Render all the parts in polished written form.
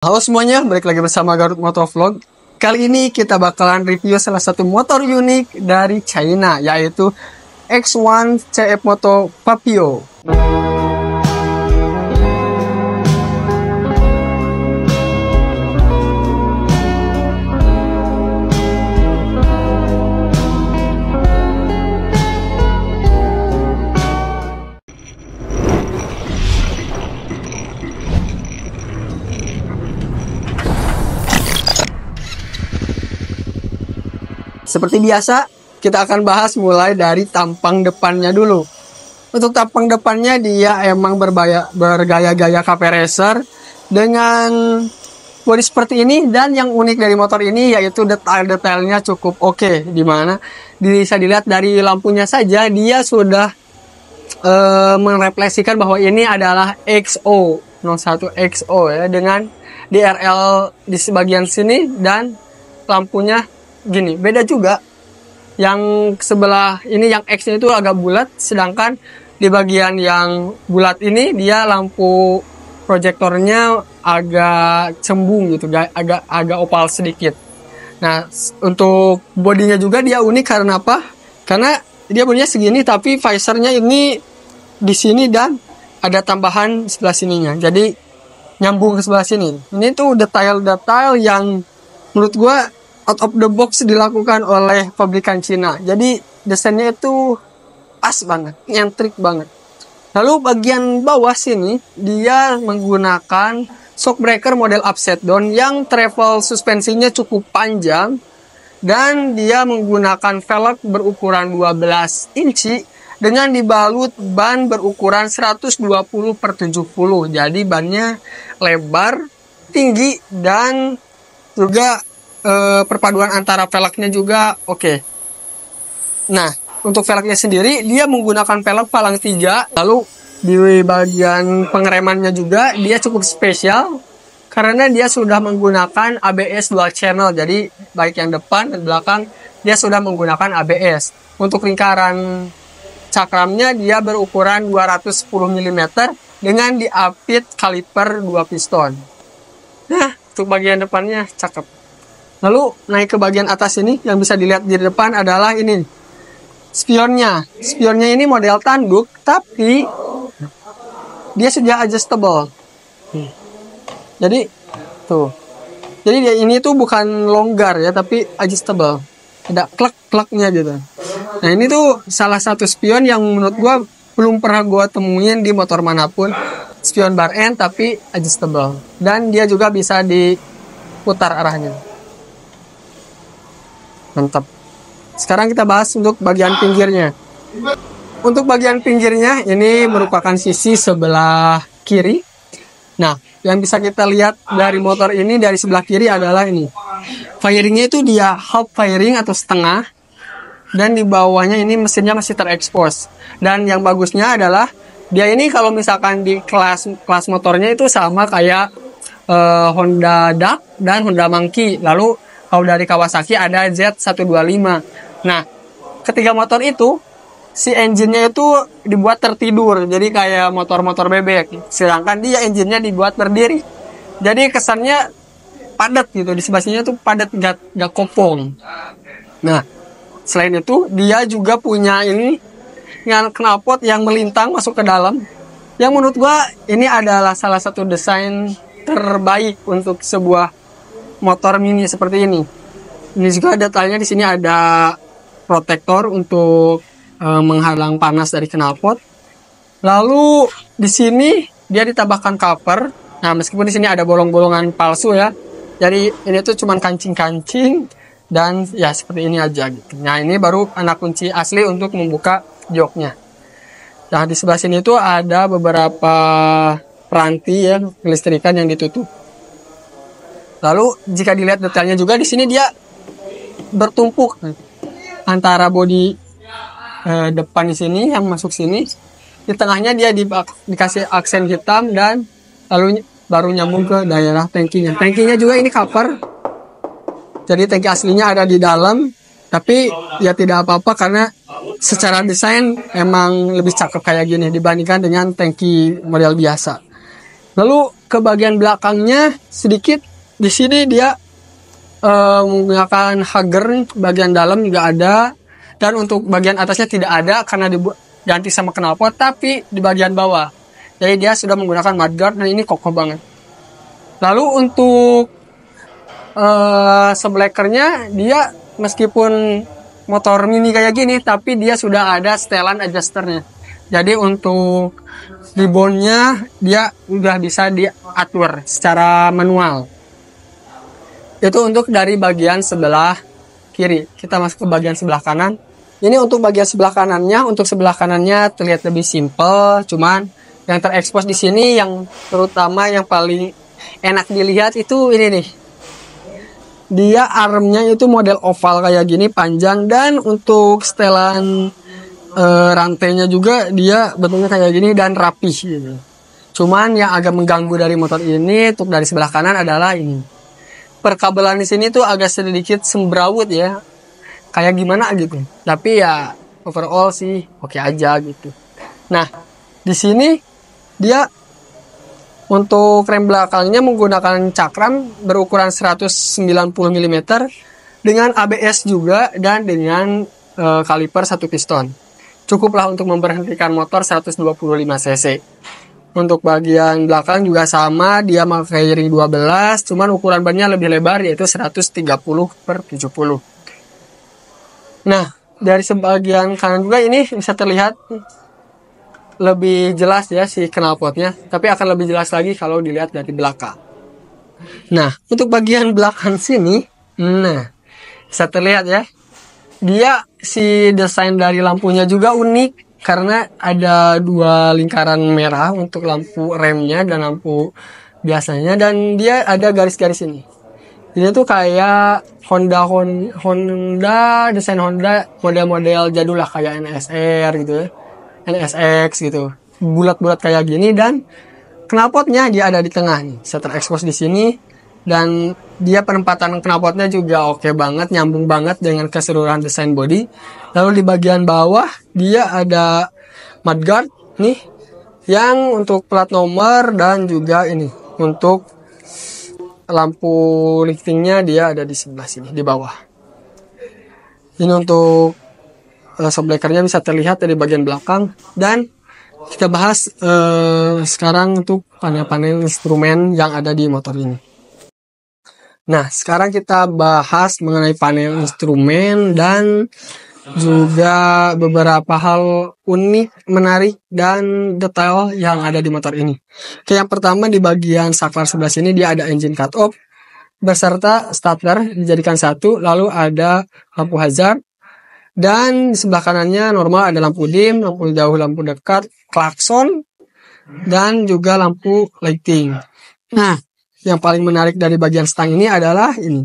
Halo semuanya, balik lagi bersama Garut Motovlog. Kali ini kita bakalan review salah satu motor unik dari China, yaitu X1 CF Moto Papio. Seperti biasa, kita akan bahas mulai dari tampang depannya dulu. Untuk tampang depannya, dia emang bergaya-gaya cafe racer dengan bodi seperti ini. Dan yang unik dari motor ini yaitu detail-detailnya cukup oke. Dimana bisa dilihat dari lampunya saja, dia sudah merefleksikan bahwa ini adalah XO 01 XO ya, dengan DRL di sebagian sini dan lampunya gini. Beda juga yang sebelah ini, yang X itu agak bulat, sedangkan di bagian yang bulat ini dia lampu proyektornya agak cembung gitu, agak opal sedikit. Nah, untuk bodinya juga dia unik karena apa? Karena dia bodinya segini tapi visornya ini di sini dan ada tambahan sebelah sininya. Jadi nyambung ke sebelah sini. Ini tuh detail-detail yang menurut gua out of the box dilakukan oleh pabrikan Cina. Jadi desainnya itu pas banget, nyentrik banget. Lalu bagian bawah sini dia menggunakan shockbreaker model upside down yang travel suspensinya cukup panjang, dan dia menggunakan velg berukuran 12 inci dengan dibalut ban berukuran 120/70. Jadi bannya lebar, tinggi, dan juga perpaduan antara velgnya juga oke. Nah, untuk velgnya sendiri dia menggunakan velg palang 3. Lalu di bagian pengeremannya juga dia cukup spesial karena dia sudah menggunakan ABS dual channel. Jadi baik yang depan dan belakang dia sudah menggunakan ABS. Untuk lingkaran cakramnya dia berukuran 210 mm dengan diapit kaliper 2 piston. Nah, untuk bagian depannya cakep. Lalu naik ke bagian atas ini, yang bisa dilihat di depan adalah ini spionnya. Spionnya ini model tanduk, tapi dia sudah adjustable. Jadi tuh, jadi dia ini tuh bukan longgar ya, tapi adjustable. Ada klek-kleknya gitu. Nah, ini tuh salah satu spion yang menurut gua belum pernah gua temuin di motor manapun. Spion bar end tapi adjustable, dan dia juga bisa diputar arahnya. Mantap. Sekarang kita bahas untuk bagian pinggirnya. Untuk bagian pinggirnya ini merupakan sisi sebelah kiri. Nah, yang bisa kita lihat dari motor ini dari sebelah kiri adalah ini. Fairingnya itu dia half fairing atau setengah. Dan di bawahnya ini mesinnya masih terekspos. Dan yang bagusnya adalah dia ini kalau misalkan di kelas motornya itu sama kayak Honda Duck dan Honda Monkey. Lalu kalau dari Kawasaki ada Z125. Nah, ketiga motor itu, si engine-nya itu dibuat tertidur. Jadi kayak motor-motor bebek. Sedangkan dia engine-nya dibuat berdiri. Jadi kesannya padat gitu. Di sebelah sini tuh padat, gak kopong. Nah, selain itu, dia juga punya ini, yang knalpot yang melintang masuk ke dalam. Yang menurut gua, ini adalah salah satu desain terbaik untuk sebuah motor mini seperti ini. Ini juga detailnya di sini ada protektor untuk menghalang panas dari knalpot. Lalu di sini dia ditambahkan cover. Nah, meskipun di sini ada bolong-bolongan palsu ya. Jadi ini tuh cuman kancing-kancing dan ya seperti ini aja gitu. Nah, ini baru anak kunci asli untuk membuka joknya. Nah, di sebelah sini tuh ada beberapa peranti ya kelistrikan yang ditutup. Lalu jika dilihat detailnya juga di sini dia bertumpuk antara bodi depan di sini yang masuk sini, di tengahnya dia dikasih aksen hitam, dan lalu baru nyambung ke daerah tangkinya. Tangkinya juga ini cover. Jadi tangki aslinya ada di dalam, tapi ya tidak apa-apa karena secara desain emang lebih cakep kayak gini dibandingkan dengan tangki model biasa. Lalu ke bagian belakangnya sedikit, di sini dia menggunakan hugger, bagian dalam juga ada, dan untuk bagian atasnya tidak ada karena diganti sama knalpot, tapi di bagian bawah. Jadi dia sudah menggunakan mudguard dan ini kokoh banget. Lalu untuk seblekernya, dia meskipun motor mini kayak gini, tapi dia sudah ada setelan adjusternya. Jadi untuk ribbonnya dia udah bisa diatur secara manual. Itu untuk dari bagian sebelah kiri. Kita masuk ke bagian sebelah kanan. Ini untuk bagian sebelah kanannya. Untuk sebelah kanannya terlihat lebih simple, cuman yang terekspos di sini yang terutama yang paling enak dilihat itu ini nih. Dia armnya itu model oval kayak gini, panjang, dan untuk setelan rantainya juga dia bentuknya kayak gini dan rapih gitu. Cuman yang agak mengganggu dari motor ini untuk dari sebelah kanan adalah ini. Perkabelan di sini tuh agak sedikit semrawut ya. Kayak gimana gitu. Tapi ya overall sih oke aja gitu. Nah, di sini dia untuk rem belakangnya menggunakan cakram berukuran 190 mm dengan ABS juga dan dengan kaliper 1 piston. Cukuplah untuk memberhentikan motor 125 cc. Untuk bagian belakang juga sama, dia pakai ring 12, cuman ukuran bannya lebih lebar yaitu 130/70. Nah, dari sebagian kanan juga ini bisa terlihat lebih jelas ya si knalpotnya, tapi akan lebih jelas lagi kalau dilihat dari belakang. Nah, untuk bagian belakang sini, nah bisa terlihat ya, dia si desain dari lampunya juga unik karena ada 2 lingkaran merah untuk lampu remnya dan lampu biasanya, dan dia ada garis-garis ini. Ini tuh kayak Honda desain Honda model-model jadul lah kayak NSR gitu ya. NSX gitu. Bulat-bulat kayak gini, dan knalpotnya dia ada di tengah nih. Bisa terekspos di sini, dan dia penempatan knalpotnya juga oke banget, nyambung banget dengan keseluruhan desain body. Lalu di bagian bawah dia ada mudguard nih yang untuk plat nomor, dan juga ini untuk lampu liftingnya dia ada di sebelah sini di bawah. Ini untuk shockbreakernya bisa terlihat dari bagian belakang, dan kita bahas sekarang untuk panel-panel instrumen yang ada di motor ini. Nah, sekarang kita bahas mengenai panel instrumen dan juga beberapa hal unik, menarik, dan detail yang ada di motor ini. Oke, yang pertama di bagian saklar sebelah sini dia ada engine cut off beserta starter dijadikan satu, lalu ada lampu hazard, dan di sebelah kanannya normal ada lampu dim, lampu jauh, lampu dekat, klakson, dan juga lampu lighting. Nah, yang paling menarik dari bagian stang ini adalah ini.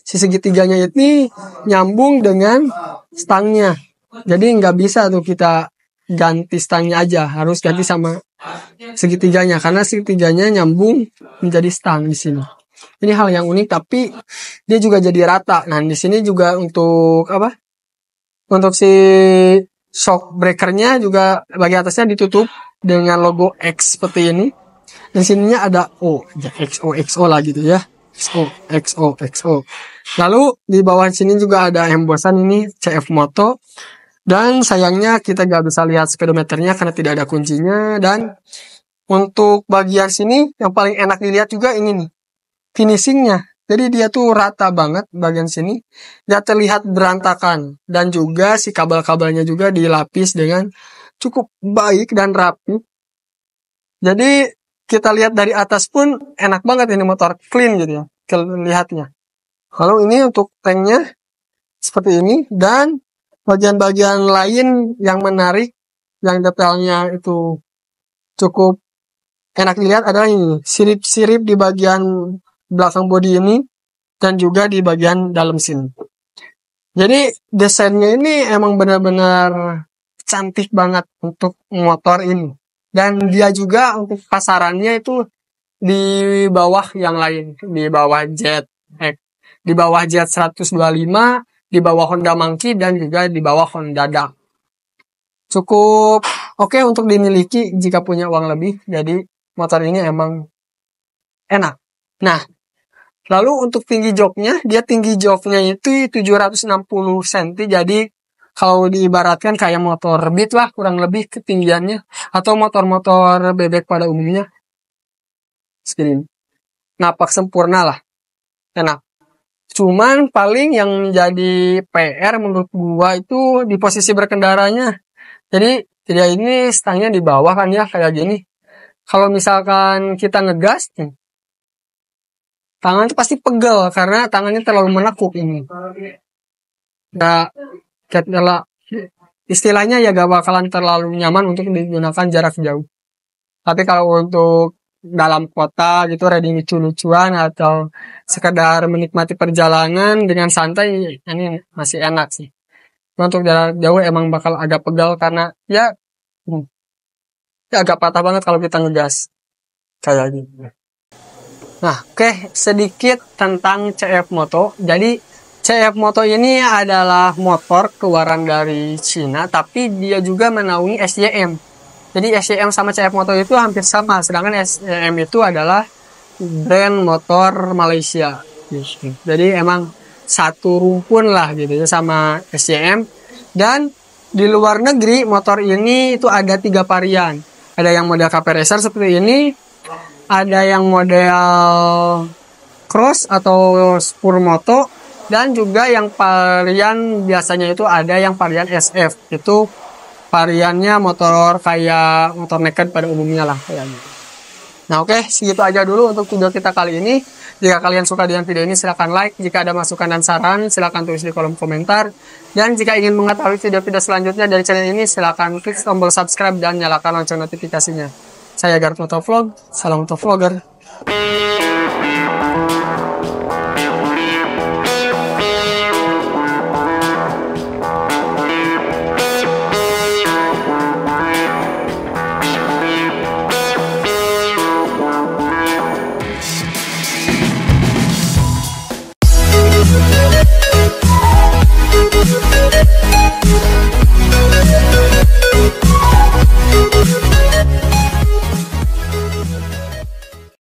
Si segitiganya ini nyambung dengan stangnya. Jadi nggak bisa tuh kita ganti stangnya aja, harus ganti sama segitiganya karena segitiganya nyambung menjadi stang di sini. Ini hal yang unik, tapi dia juga jadi rata. Nah, di sini juga untuk apa? Untuk si shock breakernya juga bagian atasnya ditutup dengan logo X seperti ini. Dan sininya ada O, ya XO lah gitu ya. XO. Lalu di bawah sini juga ada embosan ini CF Moto. Dan sayangnya kita gak bisa lihat speedometernya karena tidak ada kuncinya. Dan untuk bagian sini yang paling enak dilihat juga ini nih, finishingnya. Jadi dia tuh rata banget bagian sini. Dia terlihat berantakan. Dan juga si kabel-kabelnya juga dilapis dengan cukup baik dan rapi. Jadi kita lihat dari atas pun enak banget ini motor, clean gitu ya lihatnya. Kalau ini untuk tanknya seperti ini, dan bagian-bagian lain yang menarik, yang detailnya itu cukup enak dilihat adalah ini, sirip-sirip di bagian belakang bodi ini dan juga di bagian dalam sini. Jadi desainnya ini emang benar-benar cantik banget untuk motor ini. Dan dia juga untuk pasarannya itu di bawah yang lain, di bawah Jet X, di bawah Jet 125, di bawah Honda Monkey, dan juga di bawah Honda Duck. Cukup oke untuk dimiliki jika punya uang lebih. Jadi motor ini emang enak. Nah, lalu untuk tinggi joknya, dia tinggi joknya itu 760 cm. Jadi kalau diibaratkan kayak motor Beat lah kurang lebih ketinggiannya, atau motor-motor bebek pada umumnya. Segini. Napak sempurna lah. Enak. Cuman paling yang jadi PR menurut gua itu di posisi berkendaranya. Jadi dia ini stangnya di bawah kan ya kayak gini. Kalau misalkan kita ngegas, tangan itu pasti pegel karena tangannya terlalu menekuk ini. Gak, istilahnya ya gak bakalan terlalu nyaman untuk digunakan jarak jauh. Tapi kalau untuk dalam kota gitu riding lucu-lucuan atau sekedar menikmati perjalanan dengan santai, ini masih enak sih. Cuma untuk jarak jauh emang bakal agak pegal karena ya agak patah banget kalau kita ngegas kayak gitu. Nah, oke, sedikit tentang CF Moto. Jadi CF Moto ini adalah motor keluaran dari Cina, tapi dia juga menaungi SYM. Jadi SYM sama CF Moto itu hampir sama, sedangkan SYM itu adalah brand motor Malaysia. Jadi emang satu rumpun lah gitu ya sama SYM. Dan di luar negeri motor ini itu ada 3 varian. Ada yang model KP Racer seperti ini, ada yang model cross atau spur moto, dan juga yang varian biasanya itu ada yang varian SF. Itu variannya motor kayak motor naked pada umumnya lah kayak gitu. Nah oke, segitu aja dulu untuk video kita kali ini. Jika kalian suka dengan video ini silahkan like. Jika ada masukan dan saran silahkan tulis di kolom komentar. Dan jika ingin mengetahui video-video selanjutnya dari channel ini silahkan klik tombol subscribe dan nyalakan lonceng notifikasinya. Saya Garut Motovlog, salam motovlogger.